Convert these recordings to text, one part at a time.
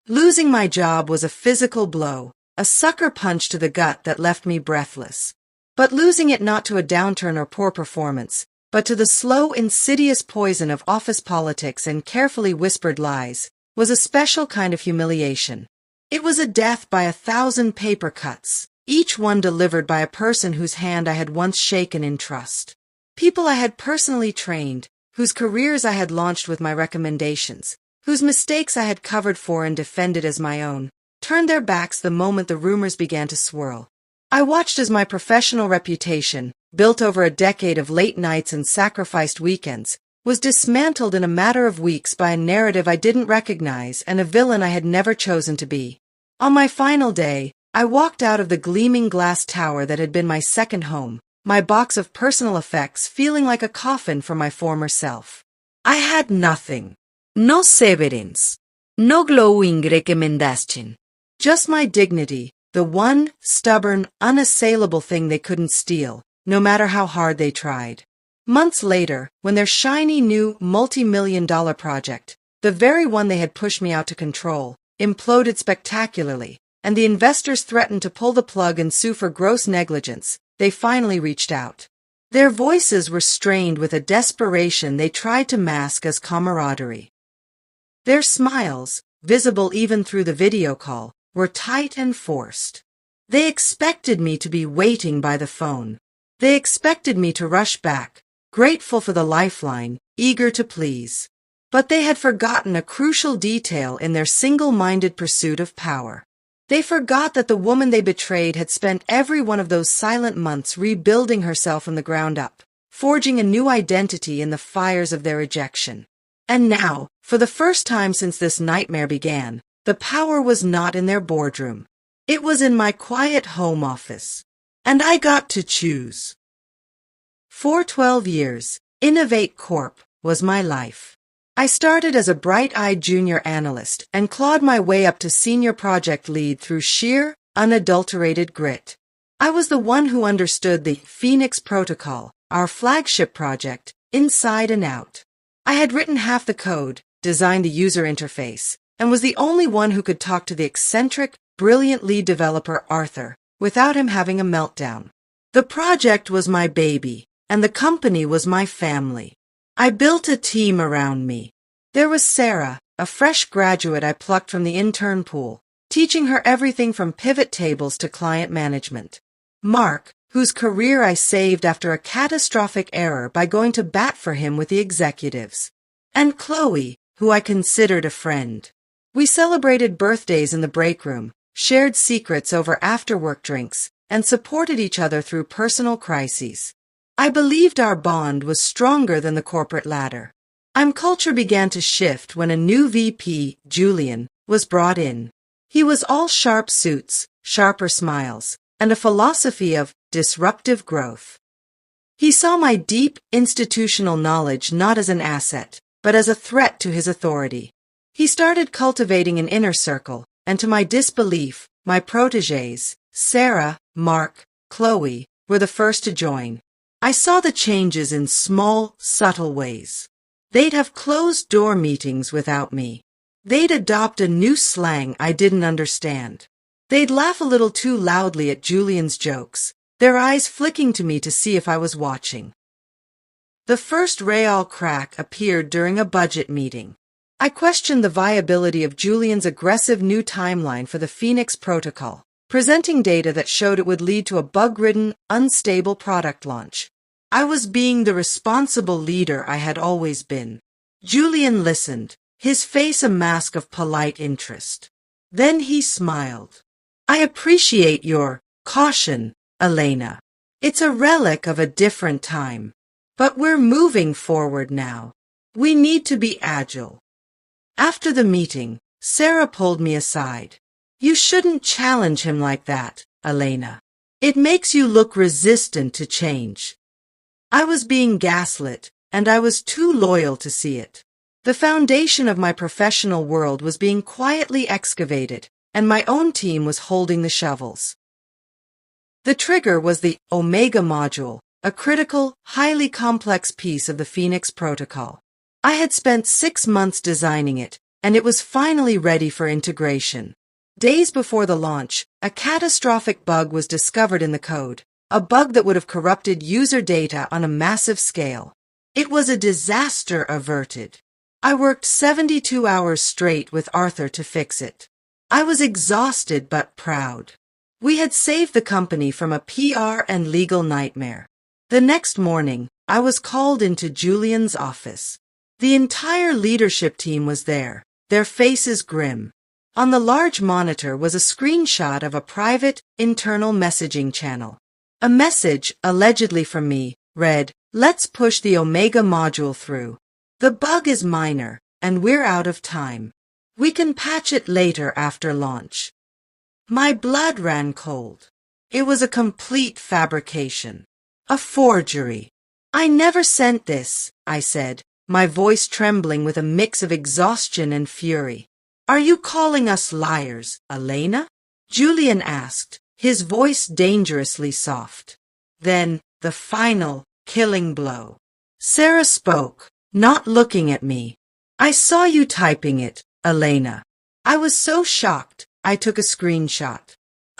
Losing my job was a physical blow, a sucker punch to the gut that left me breathless. But losing it not to a downturn or poor performance, but to the slow, insidious poison of office politics and carefully whispered lies, was a special kind of humiliation. It was a death by 1,000 paper cuts, each one delivered by a person whose hand I had once shaken in trust. People I had personally trained, whose careers I had launched with my recommendations, whose mistakes I had covered for and defended as my own, turned their backs the moment the rumors began to swirl. I watched as my professional reputation, built over a decade of late nights and sacrificed weekends, was dismantled in a matter of weeks by a narrative I didn't recognize and a villain I had never chosen to be. On my final day, I walked out of the gleaming glass tower that had been my second home, my box of personal effects feeling like a coffin for my former self. I had nothing. No severance. No glowing recommendation. Just my dignity, the one stubborn, unassailable thing they couldn't steal, no matter how hard they tried. Months later, when their shiny new multi-million-dollar project, the very one they had pushed me out to control, imploded spectacularly, and the investors threatened to pull the plug and sue for gross negligence, they finally reached out. Their voices were strained with a desperation they tried to mask as camaraderie. Their smiles, visible even through the video call, were tight and forced. They expected me to be waiting by the phone. They expected me to rush back, grateful for the lifeline, eager to please. But they had forgotten a crucial detail in their single-minded pursuit of power. They forgot that the woman they betrayed had spent every one of those silent months rebuilding herself from the ground up, forging a new identity in the fires of their ejection. And now, for the first time since this nightmare began, the power was not in their boardroom. It was in my quiet home office. And I got to choose. For 12 years, Innovate Corp was my life. I started as a bright-eyed junior analyst and clawed my way up to senior project lead through sheer, unadulterated grit. I was the one who understood the Phoenix Protocol, our flagship project, inside and out. I had written half the code, designed the user interface, and was the only one who could talk to the eccentric, brilliant lead developer Arthur, without him having a meltdown. The project was my baby, and the company was my family. I built a team around me. There was Sarah, a fresh graduate I plucked from the intern pool, teaching her everything from pivot tables to client management. Mark, whose career I saved after a catastrophic error by going to bat for him with the executives. And Chloe, who I considered a friend. We celebrated birthdays in the break room, shared secrets over after-work drinks, and supported each other through personal crises. I believed our bond was stronger than the corporate ladder. Our culture began to shift when a new VP, Julian, was brought in. He was all sharp suits, sharper smiles, and a philosophy of disruptive growth. He saw my deep institutional knowledge not as an asset, but as a threat to his authority. He started cultivating an inner circle, and to my disbelief, my protégés, Sarah, Mark, Chloe, were the first to join. I saw the changes in small, subtle ways. They'd have closed-door meetings without me. They'd adopt a new slang I didn't understand. They'd laugh a little too loudly at Julian's jokes, their eyes flicking to me to see if I was watching. The first real crack appeared during a budget meeting. I questioned the viability of Julian's aggressive new timeline for the Phoenix Protocol, presenting data that showed it would lead to a bug-ridden, unstable product launch. I was being the responsible leader I had always been. Julian listened, his face a mask of polite interest. Then he smiled. I appreciate your caution, Elena. It's a relic of a different time. But we're moving forward now. We need to be agile. After the meeting, Sarah pulled me aside. You shouldn't challenge him like that, Elena. It makes you look resistant to change. I was being gaslit, and I was too loyal to see it. The foundation of my professional world was being quietly excavated, and my own team was holding the shovels. The trigger was the Omega module, a critical, highly complex piece of the Phoenix Protocol. I had spent 6 months designing it, and it was finally ready for integration. Days before the launch, a catastrophic bug was discovered in the code, a bug that would have corrupted user data on a massive scale. It was a disaster averted. I worked 72 hours straight with Arthur to fix it. I was exhausted but proud. We had saved the company from a PR and legal nightmare. The next morning, I was called into Julian's office. The entire leadership team was there, their faces grim. On the large monitor was a screenshot of a private, internal messaging channel. A message, allegedly from me, read, "Let's push the Omega module through. The bug is minor, and we're out of time. We can patch it later after launch." My blood ran cold. It was a complete fabrication. A forgery. "I never sent this," I said, my voice trembling with a mix of exhaustion and fury. "Are you calling us liars, Elena?" Julian asked, his voice dangerously soft. Then, the final, killing blow. Sarah spoke, not looking at me. "I saw you typing it, Elena." I was so shocked, I took a screenshot.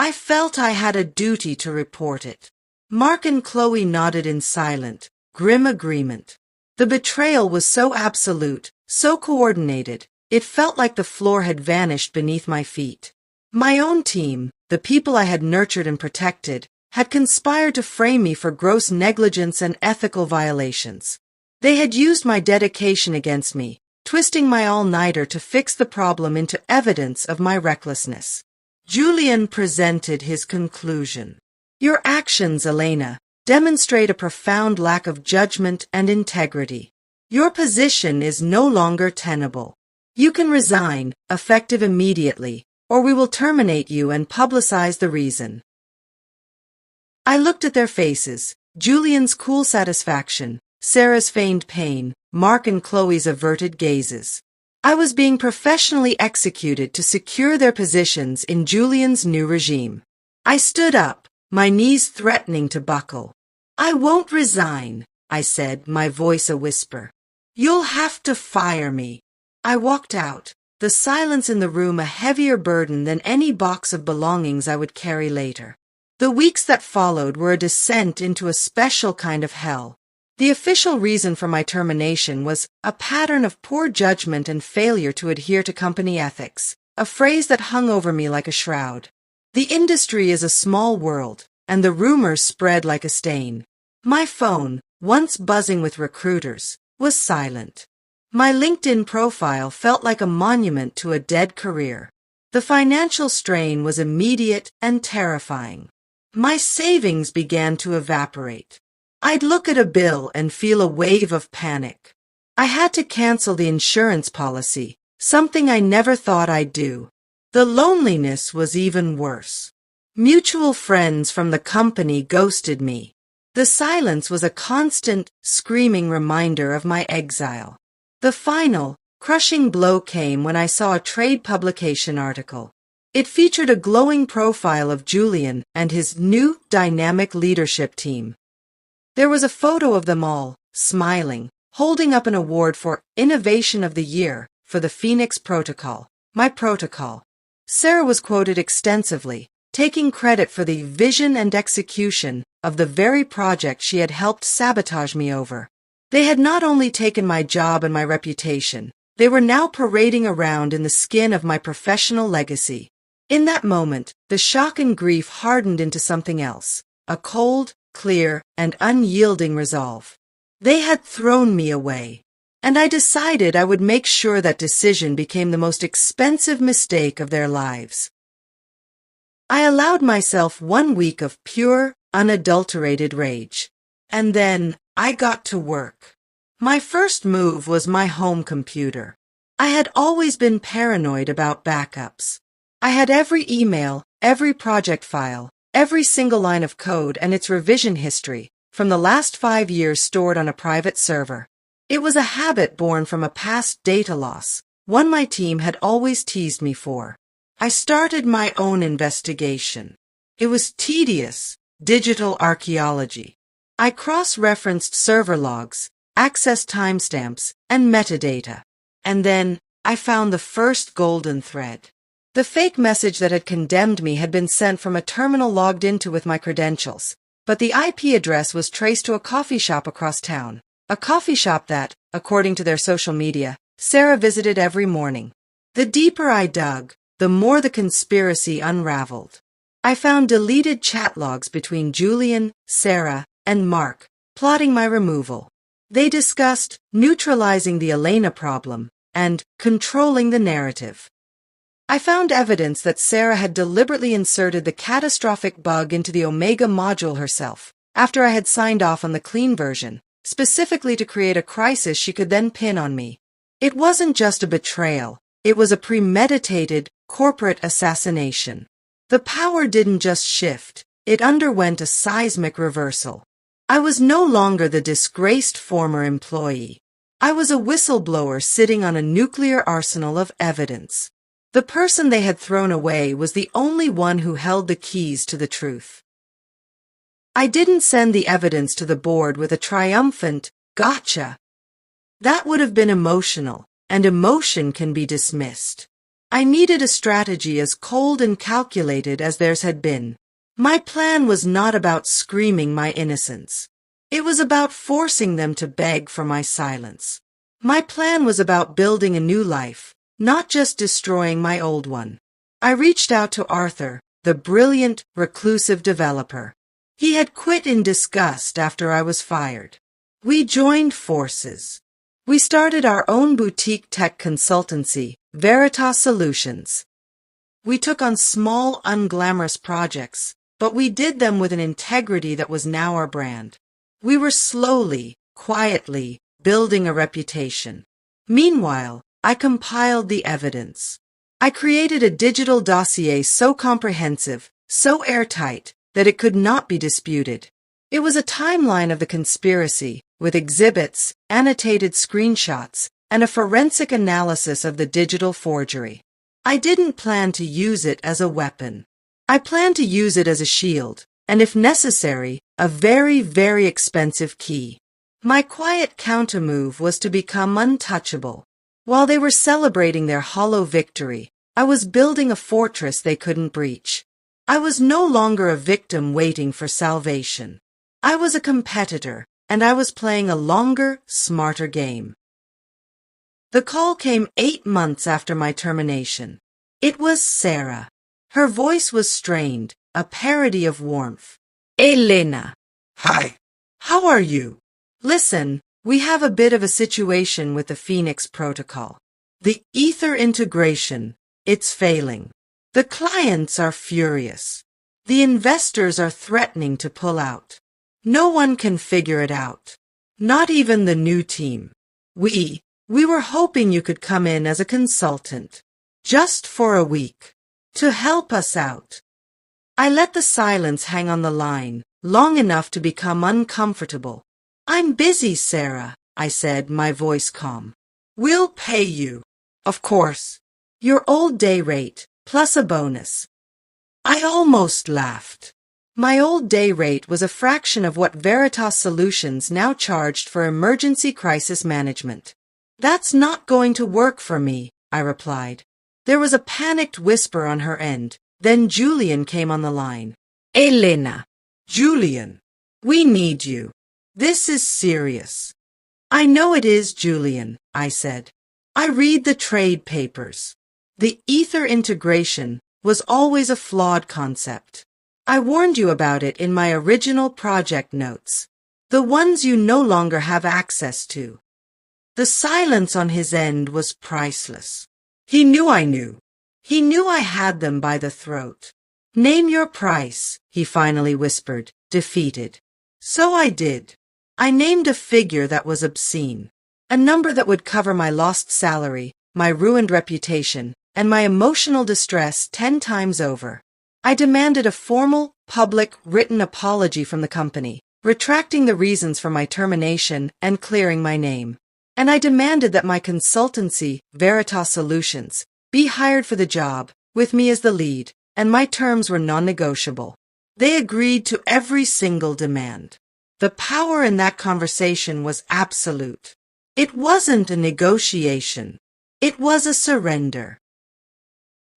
I felt I had a duty to report it. Mark and Chloe nodded in silent, grim agreement. The betrayal was so absolute, so coordinated, it felt like the floor had vanished beneath my feet. My own team, the people I had nurtured and protected, had conspired to frame me for gross negligence and ethical violations. They had used my dedication against me, twisting my all-nighter to fix the problem into evidence of my recklessness. Julian presented his conclusion. "Your actions, Elena, demonstrate a profound lack of judgment and integrity. Your position is no longer tenable. You can resign, effective immediately, or we will terminate you and publicize the reason." I looked at their faces, Julian's cool satisfaction, Sarah's feigned pain, Mark and Chloe's averted gazes. I was being professionally executed to secure their positions in Julian's new regime. I stood up, my knees threatening to buckle. "I won't resign," I said, my voice a whisper. "You'll have to fire me." I walked out, the silence in the room a heavier burden than any box of belongings I would carry later. The weeks that followed were a descent into a special kind of hell. The official reason for my termination was a pattern of poor judgment and failure to adhere to company ethics, a phrase that hung over me like a shroud. The industry is a small world, and the rumors spread like a stain. My phone, once buzzing with recruiters, was silent. My LinkedIn profile felt like a monument to a dead career. The financial strain was immediate and terrifying. My savings began to evaporate. I'd look at a bill and feel a wave of panic. I had to cancel the insurance policy, something I never thought I'd do. The loneliness was even worse. Mutual friends from the company ghosted me. The silence was a constant, screaming reminder of my exile. The final, crushing blow came when I saw a trade publication article. It featured a glowing profile of Julian and his new, dynamic leadership team. There was a photo of them all, smiling, holding up an award for Innovation of the Year for the Phoenix Protocol, my protocol. Sarah was quoted extensively, taking credit for the vision and execution of the very project she had helped sabotage me over. They had not only taken my job and my reputation, they were now parading around in the skin of my professional legacy. In that moment, the shock and grief hardened into something else, a cold, clear, and unyielding resolve. They had thrown me away, and I decided I would make sure that decision became the most expensive mistake of their lives. I allowed myself 1 week of pure, unadulterated rage. And then, I got to work. My first move was my home computer. I had always been paranoid about backups. I had every email, every project file, every single line of code and its revision history from the last 5 years stored on a private server. It was a habit born from a past data loss, one my team had always teased me for. I started my own investigation. It was tedious, digital archaeology. I cross-referenced server logs, access timestamps, and metadata. And then I found the first golden thread. The fake message that had condemned me had been sent from a terminal logged into with my credentials, but the IP address was traced to a coffee shop across town. A coffee shop that, according to their social media, Sarah visited every morning. The deeper I dug, the more the conspiracy unraveled. I found deleted chat logs between Julian, Sarah, and Mark, plotting my removal. They discussed neutralizing the Elena problem and controlling the narrative. I found evidence that Sarah had deliberately inserted the catastrophic bug into the Omega module herself, after I had signed off on the clean version, specifically to create a crisis she could then pin on me. It wasn't just a betrayal, it was a premeditated, corporate assassination. The power didn't just shift, it underwent a seismic reversal. I was no longer the disgraced former employee. I was a whistleblower sitting on a nuclear arsenal of evidence. The person they had thrown away was the only one who held the keys to the truth. I didn't send the evidence to the board with a triumphant, "Gotcha." That would have been emotional, and emotion can be dismissed. I needed a strategy as cold and calculated as theirs had been. My plan was not about screaming my innocence. It was about forcing them to beg for my silence. My plan was about building a new life, not just destroying my old one. I reached out to Arthur, the brilliant, reclusive developer. He had quit in disgust after I was fired. We joined forces. We started our own boutique tech consultancy, Veritas Solutions. We took on small, unglamorous projects, but we did them with an integrity that was now our brand. We were slowly, quietly, building a reputation. Meanwhile, I compiled the evidence. I created a digital dossier so comprehensive, so airtight, that it could not be disputed. It was a timeline of the conspiracy, with exhibits, annotated screenshots, and a forensic analysis of the digital forgery. I didn't plan to use it as a weapon. I planned to use it as a shield, and if necessary, a very, very expensive key. My quiet countermove was to become untouchable. While they were celebrating their hollow victory, I was building a fortress they couldn't breach. I was no longer a victim waiting for salvation. I was a competitor, and I was playing a longer, smarter game. The call came 8 months after my termination. It was Sarah. Her voice was strained, a parody of warmth. "Elena." Hi. "How are you?" "Listen, we have a bit of a situation with the Phoenix Protocol. The Ether integration, it's failing. The clients are furious. The investors are threatening to pull out. No one can figure it out. Not even the new team. We were hoping you could come in as a consultant. Just for a week. To help us out." I let the silence hang on the line, long enough to become uncomfortable. "I'm busy, Sarah," I said, my voice calm. "We'll pay you. Of course. Your old day rate, plus a bonus." I almost laughed. My old day rate was a fraction of what Veritas Solutions now charged for emergency crisis management. "That's not going to work for me," I replied. There was a panicked whisper on her end. Then Julian came on the line. "Elena." "Julian, we need you. This is serious." "I know it is, Julian," I said. "I read the trade papers. The Ether integration was always a flawed concept. I warned you about it in my original project notes, the ones you no longer have access to." The silence on his end was priceless. He knew I knew. He knew I had them by the throat. "Name your price," he finally whispered, defeated. So I did. I named a figure that was obscene, a number that would cover my lost salary, my ruined reputation, and my emotional distress 10 times over. I demanded a formal, public, written apology from the company, retracting the reasons for my termination and clearing my name. And I demanded that my consultancy, Veritas Solutions, be hired for the job, with me as the lead, and my terms were non-negotiable. They agreed to every single demand. The power in that conversation was absolute. It wasn't a negotiation. It was a surrender.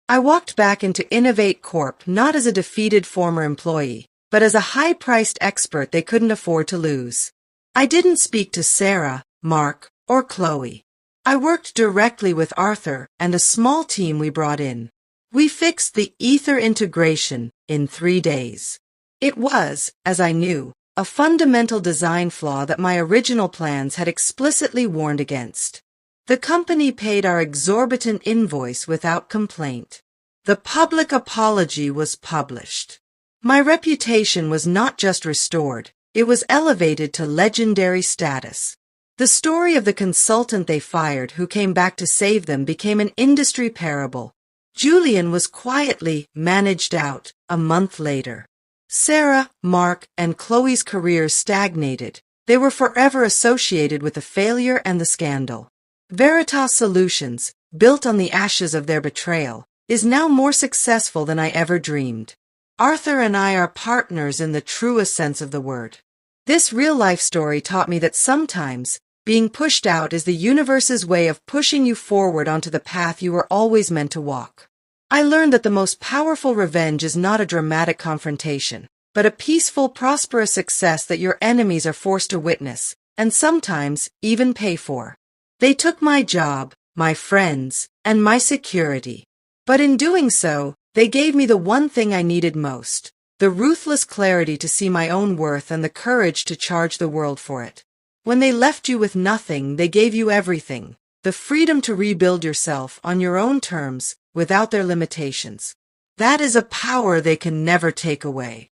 I walked back into Innovate Corp not as a defeated former employee, but as a high-priced expert they couldn't afford to lose. I didn't speak to Sarah, Mark, or Chloe. I worked directly with Arthur and a small team we brought in. We fixed the Ether integration in 3 days. It was, as I knew, a fundamental design flaw that my original plans had explicitly warned against. The company paid our exorbitant invoice without complaint. The public apology was published. My reputation was not just restored, it was elevated to legendary status. The story of the consultant they fired who came back to save them became an industry parable. Julian was quietly managed out a month later. Sarah, Mark, and Chloe's careers stagnated. They were forever associated with the failure and the scandal. Veritas Solutions, built on the ashes of their betrayal, is now more successful than I ever dreamed. Arthur and I are partners in the truest sense of the word. This real-life story taught me that sometimes, being pushed out is the universe's way of pushing you forward onto the path you were always meant to walk. I learned that the most powerful revenge is not a dramatic confrontation, but a peaceful, prosperous success that your enemies are forced to witness, and sometimes even pay for. They took my job, my friends, and my security. But in doing so, they gave me the one thing I needed most, the ruthless clarity to see my own worth and the courage to charge the world for it. When they left you with nothing, they gave you everything, the freedom to rebuild yourself on your own terms, without their limitations. That is a power they can never take away.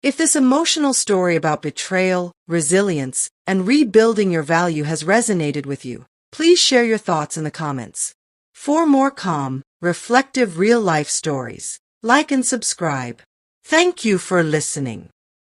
If this emotional story about betrayal, resilience, and rebuilding your value has resonated with you, please share your thoughts in the comments. For more calm, reflective real-life stories, like and subscribe. Thank you for listening.